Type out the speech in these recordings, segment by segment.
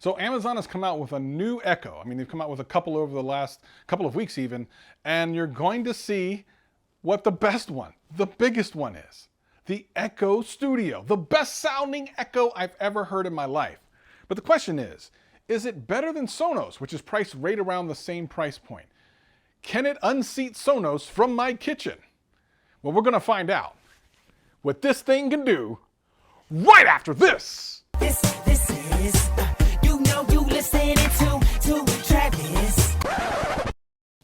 So Amazon has come out with a new Echo. I mean, they've come out with a couple over the last couple of weeks even, and you're going to see what the best one, the biggest one is. The Echo Studio, the best sounding Echo I've ever heard in my life. But the question is it better than Sonos, which is priced right around the same price point? Can it unseat Sonos from my kitchen? Well, we're gonna find out what this thing can do right after this. This is, you listening to Travis.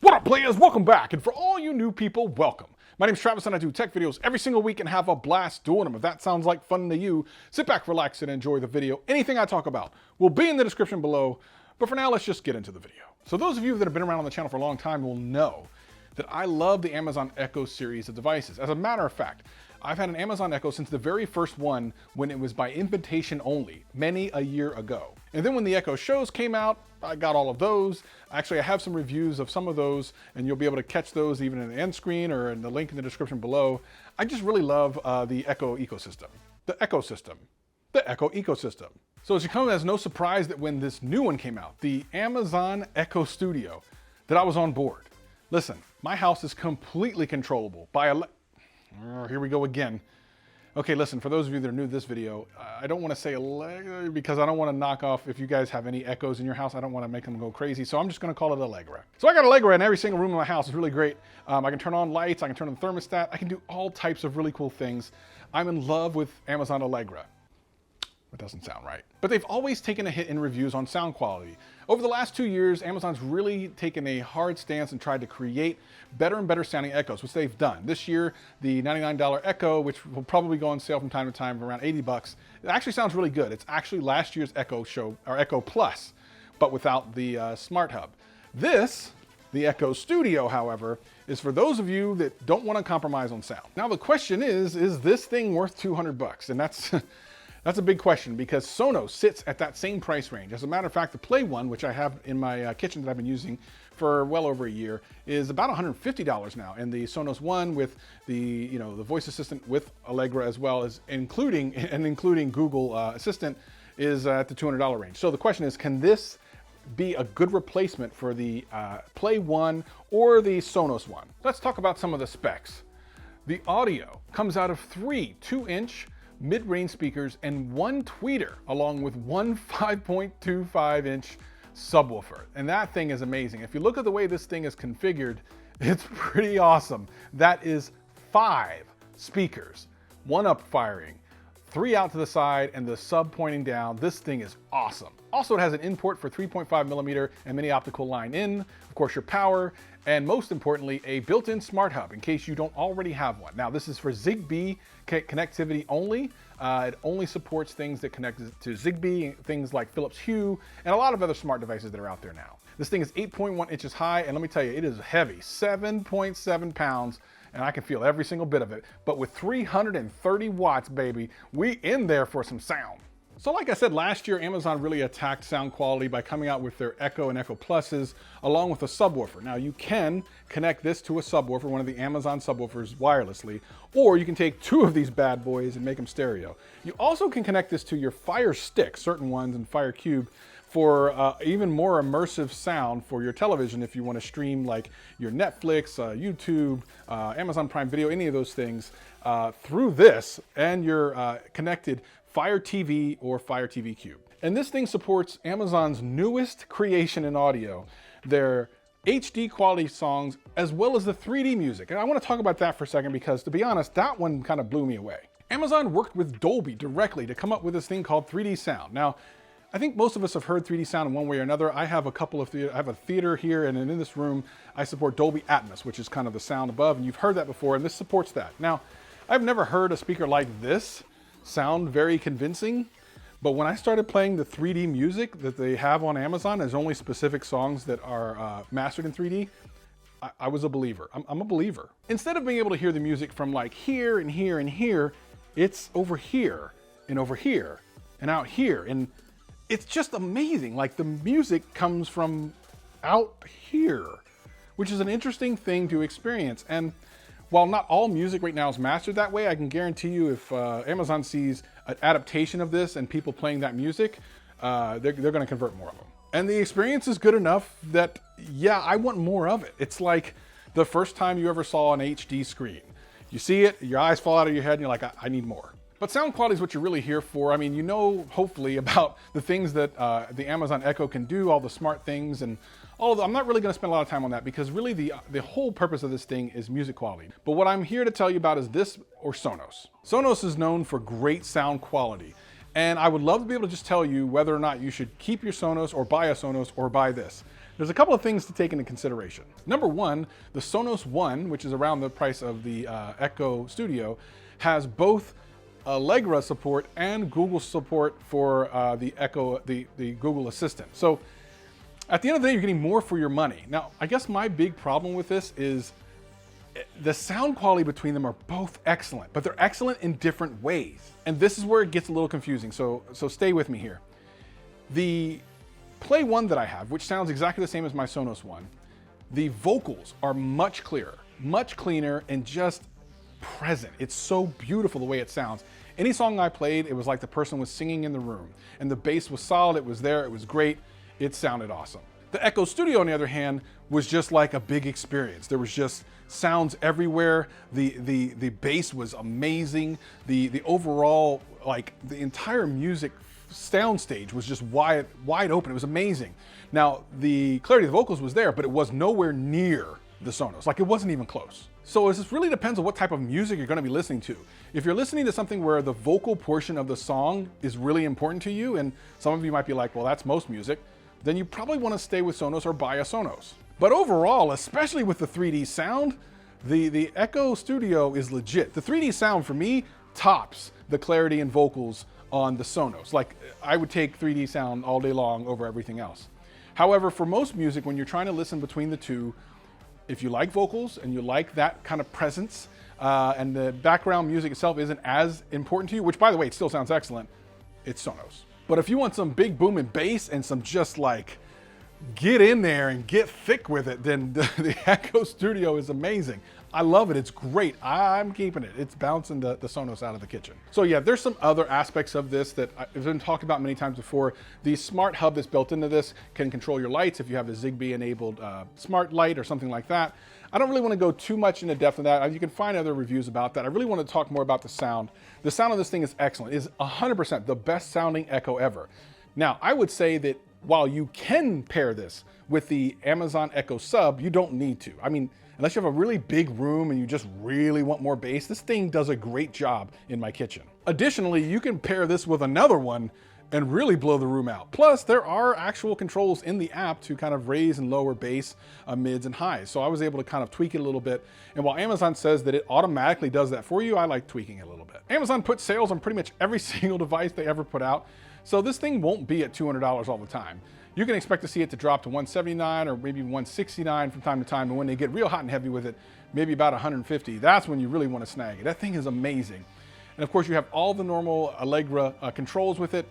What up, players? Welcome back. And for all you new people, welcome. My name's Travis and I do tech videos every single week and have a blast doing them. If that sounds like fun to you, sit back, relax, and enjoy the video. Anything I talk about will be in the description below. But for now, let's just get into the video. So those of you that have been around on the channel for a long time will know that I love the Amazon Echo series of devices. As a matter of fact, I've had an Amazon Echo since the very first one when it was by invitation only, many a year ago. And then when the Echo shows came out, I got all of those. Actually, I have some reviews of some of those, and you'll be able to catch those even in the end screen or in the link in the description below. I just really love the Echo ecosystem. The ecosystem. The Echo ecosystem. So it should come as no surprise that when this new one came out, the Amazon Echo Studio, that I was on board. Listen, my house is completely controllable by here we go again. Okay, listen, for those of you that are new to this video, I don't want to say Allegra because I don't want to knock off if you guys have any Echoes in your house. I don't want to make them go crazy, so I'm just going to call it Allegra. So I got Allegra in every single room in my house. It's really great. I can turn on lights. I can turn on the thermostat. I can do all types of really cool things. I'm in love with Amazon Allegra. It doesn't sound right. But they've always taken a hit in reviews on sound quality. Over the last 2 years, Amazon's really taken a hard stance and tried to create better and better sounding Echoes, which they've done. This year, the $99 Echo, which will probably go on sale from time to time for around 80 bucks, it actually sounds really good. It's actually last year's Echo show, or Echo Plus, but without the Smart Hub. This, the Echo Studio, however, is for those of you that don't want to compromise on sound. Now the question is this thing worth 200 bucks? And that's that's a big question because Sonos sits at that same price range. As a matter of fact, the Play One, which I have in my kitchen that I've been using for well over a year, is about $150 now. And the Sonos One with the the voice assistant with Allegra as well as including Google Assistant is at the $200 range. So the question is, can this be a good replacement for the Play One or the Sonos One? Let's talk about some of the specs. The audio comes out of 3 2-inch mid-range speakers and 1 tweeter, along with 1 5.25-inch subwoofer. And that thing is amazing. If you look at the way this thing is configured, it's pretty awesome. That is 5 speakers, 1 up firing, 3 out to the side, and the sub pointing down. This thing is awesome. Also, it has an import for 3.5mm and mini optical line in, of course, your power, and most importantly, a built-in smart hub in case you don't already have one. Now, this is for Zigbee connectivity only. It only supports things that connect to Zigbee, things like Philips Hue, and a lot of other smart devices that are out there now. This thing is 8.1 inches high, and let me tell you, it is heavy, 7.7 pounds, and I can feel every single bit of it. But with 330 watts, baby, we in there for some sound. So like I said, last year, Amazon really attacked sound quality by coming out with their Echo and Echo Pluses, along with a subwoofer. Now you can connect this to a subwoofer, one of the Amazon subwoofers, wirelessly, or you can take 2 of these bad boys and make them stereo. You also can connect this to your Fire Stick, certain ones, and Fire Cube, for even more immersive sound for your television if you want to stream like your Netflix, YouTube, Amazon Prime Video, any of those things through this and your connected Fire TV or Fire TV Cube. And this thing supports Amazon's newest creation in audio, their HD quality songs, as well as the 3D music. And I want to talk about that for a second because, to be honest, that one kind of blew me away. Amazon worked with Dolby directly to come up with this thing called 3D sound. Now, I think most of us have heard 3D sound in one way or another. I have a couple of I have a theater here, and in this room, I support Dolby Atmos, which is kind of the sound above, and you've heard that before, and this supports that. Now, I've never heard a speaker like this sound very convincing, but when I started playing the 3D music that they have on Amazon, there's only specific songs that are mastered in 3D, I was a believer. I'm a believer. Instead of being able to hear the music from like here and here and here, it's over here and over here and out here, and it's just amazing. Like the music comes from out here, which is an interesting thing to experience. And while not all music right now is mastered that way, I can guarantee you if Amazon sees an adaptation of this and people playing that music, they're going to convert more of them. And the experience is good enough that, yeah, I want more of it. It's like the first time you ever saw an HD screen. You see it, your eyes fall out of your head, and you're like, I need more. But sound quality is what you're really here for. I mean, you know, hopefully, about the things that the Amazon Echo can do, all the smart things, and all of the, I'm not really going to spend a lot of time on that because really the whole purpose of this thing is music quality. But what I'm here to tell you about is this or Sonos. Sonos is known for great sound quality. And I would love to be able to just tell you whether or not you should keep your Sonos or buy a Sonos or buy this. There's a couple of things to take into consideration. Number one, the Sonos One, which is around the price of the Echo Studio, has both Allegra support and Google support for the Echo, the Google Assistant. So at the end of the day, you're getting more for your money. Now, I guess my big problem with this is the sound quality between them are both excellent, but they're excellent in different ways. And this is where it gets a little confusing, so stay with me here. The Play One that I have, which sounds exactly the same as my Sonos One, the vocals are much clearer, much cleaner, and just present. It's so beautiful the way it sounds. Any song I played, it was like the person was singing in the room, and the bass was solid, it was there, it was great, it sounded awesome. The Echo Studio, on the other hand, was just like a big experience. There was just sounds everywhere. The bass was amazing. The overall, like the entire music soundstage was just wide open. It was amazing. Now, the clarity of the vocals was there, but it was nowhere near the Sonos. Like, it wasn't even close. So it just really depends on what type of music you're going to be listening to. If you're listening to something where the vocal portion of the song is really important to you, and some of you might be like, well, that's most music, then you probably want to stay with Sonos or buy a Sonos. But overall, especially with the 3D sound, the Echo Studio is legit. The 3D sound for me tops the clarity and vocals on the Sonos. Like, I would take 3D sound all day long over everything else. However, for most music, when you're trying to listen between the two, if you like vocals and you like that kind of presence, and the background music itself isn't as important to you, which by the way, it still sounds excellent, it's Sonos. But if you want some big boom and bass and some just like, get in there and get thick with it, then the Echo Studio is amazing. I love it, it's great. I'm keeping it. It's bouncing the Sonos out of the kitchen. So yeah, there's some other aspects of this that I've been talked about many times before. The smart hub that's built into this can control your lights if you have a Zigbee enabled smart light or something like that. I don't really want to go too much into depth of that. You can find other reviews about that. I really want to talk more about the sound. The sound of this thing is excellent. It is 100% the best sounding Echo ever. Now, I would say that while you can pair this with the Amazon Echo Sub, you don't need to. I mean, unless you have a really big room and you just really want more bass, this thing does a great job in my kitchen. Additionally, you can pair this with another one and really blow the room out. Plus, there are actual controls in the app to kind of raise and lower bass, mids and highs. So I was able to kind of tweak it a little bit. And while Amazon says that it automatically does that for you, I like tweaking it a little bit. Amazon puts sales on pretty much every single device they ever put out. So this thing won't be at $200 all the time. You can expect to see it to drop to $179 or maybe $169 from time to time. And when they get real hot and heavy with it, maybe about $150. That's when you really want to snag it. That thing is amazing. And of course, you have all the normal Allegra controls with it.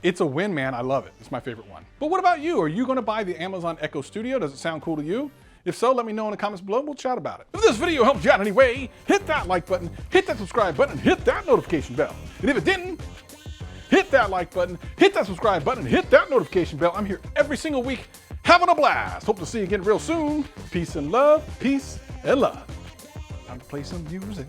It's a win, man. I love it. It's my favorite one. But what about you? Are you going to buy the Amazon Echo Studio? Does it sound cool to you? If so, let me know in the comments below. We'll chat about it. If this video helped you out in any way, hit that like button, hit that subscribe button, hit that notification bell. And if it didn't, hit that like button, hit that subscribe button, hit that notification bell. I'm here every single week having a blast. Hope to see you again real soon. Peace and love. Peace and love. Time to play some music.